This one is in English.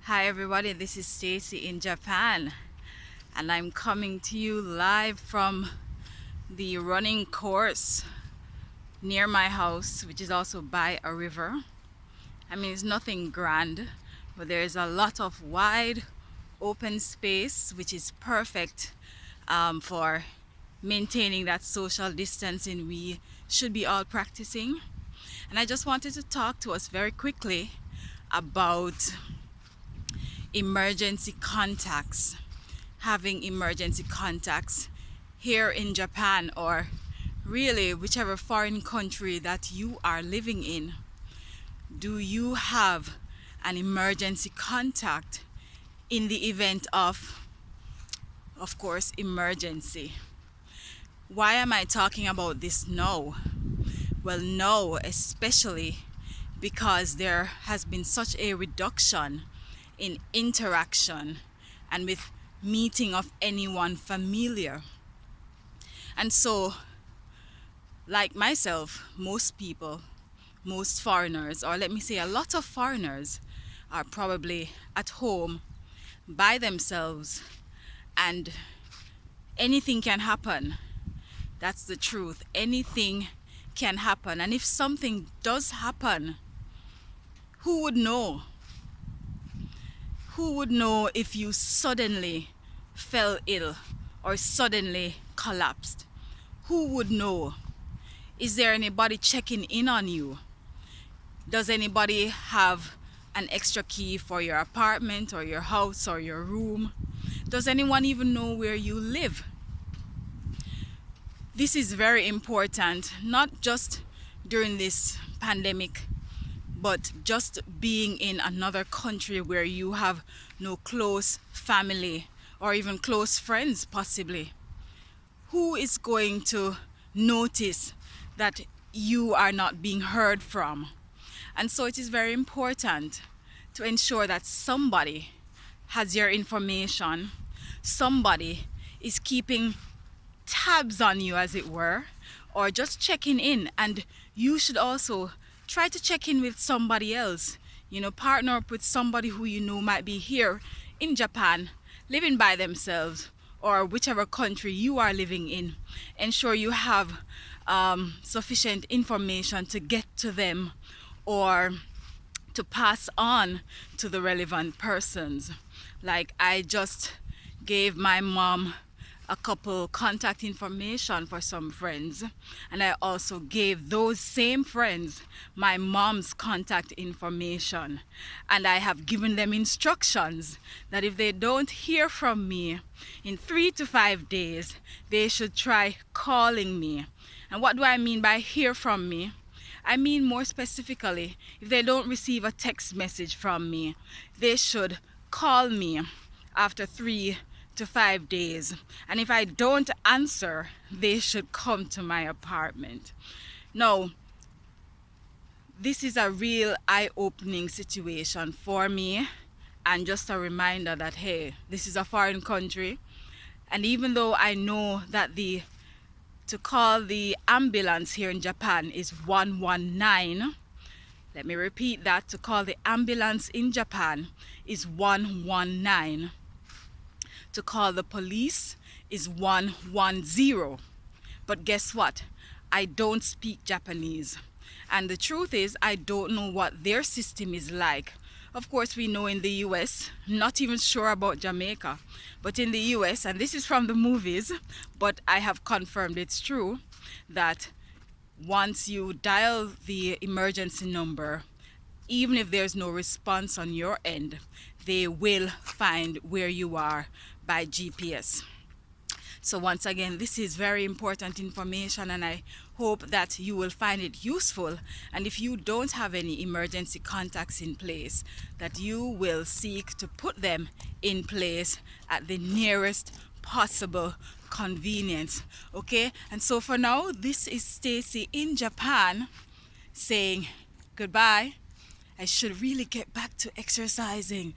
Hi everybody, this is Stacy in Japan, and I'm coming to you live from the running course near my house, which is also by a river. I mean, it's nothing grand, but there's a lot of wide open space, which is perfect for maintaining that social distancing we should be all practicing. And I just wanted to talk to us very quickly about emergency contacts, having emergency contacts here in Japan, or really whichever foreign country that you are living in. Do you have an emergency contact in the event of course, emergency? Why am I talking about this now? Well, no, especially because there has been such a reduction in interaction and with meeting of anyone familiar. And so, like myself, most people, most foreigners, or let me say a lot of foreigners, are probably at home by themselves, and anything can happen. That's the truth. Anything can happen. And if something does happen, who would know? Who would know if you suddenly fell ill or suddenly collapsed? Who would know? Is there anybody checking in on you? Does anybody have an extra key for your apartment or your house or your room? Does anyone even know where you live? This is very important, not just during this pandemic, but just being in another country where you have no close family or even close friends possibly. Who is going to notice that you are not being heard from? And so it is very important to ensure that somebody has your information, somebody is keeping tabs on you, as it were, or just checking in. And you should also try to check in with somebody else. Partner up with somebody who you know might be here in Japan, living by themselves, or whichever country you are living in. Ensure you have sufficient information to get to them or to pass on to the relevant persons. Like, I just gave my mom a couple contact information for some friends, and I also gave those same friends my mom's contact information, and I have given them instructions that if they don't hear from me in 3 to 5 days, they should try calling me. And what do I mean by hear from me? I mean, more specifically, if they don't receive a text message from me, they should call me after 3 to 5 days. And if I don't answer, they should come to my apartment. Now, this is a real eye-opening situation for me, and just a reminder that, hey, this is a foreign country. And even though I know that to call the ambulance here in Japan is 119, let me repeat that. To call the ambulance in Japan is 119. To call the police is 110. But guess what? I don't speak Japanese. And the truth is, I don't know what their system is like. Of course, we know in the US, not even sure about Jamaica, but in the US, and this is from the movies, but I have confirmed it's true, that once you dial the emergency number, even if there's no response on your end, they will find where you are by GPS. So once again, this is very important information, and I hope that you will find it useful. And if you don't have any emergency contacts in place, that you will seek to put them in place at the nearest possible convenience. Okay? And so for now, this is Stacy in Japan saying goodbye. I should really get back to exercising.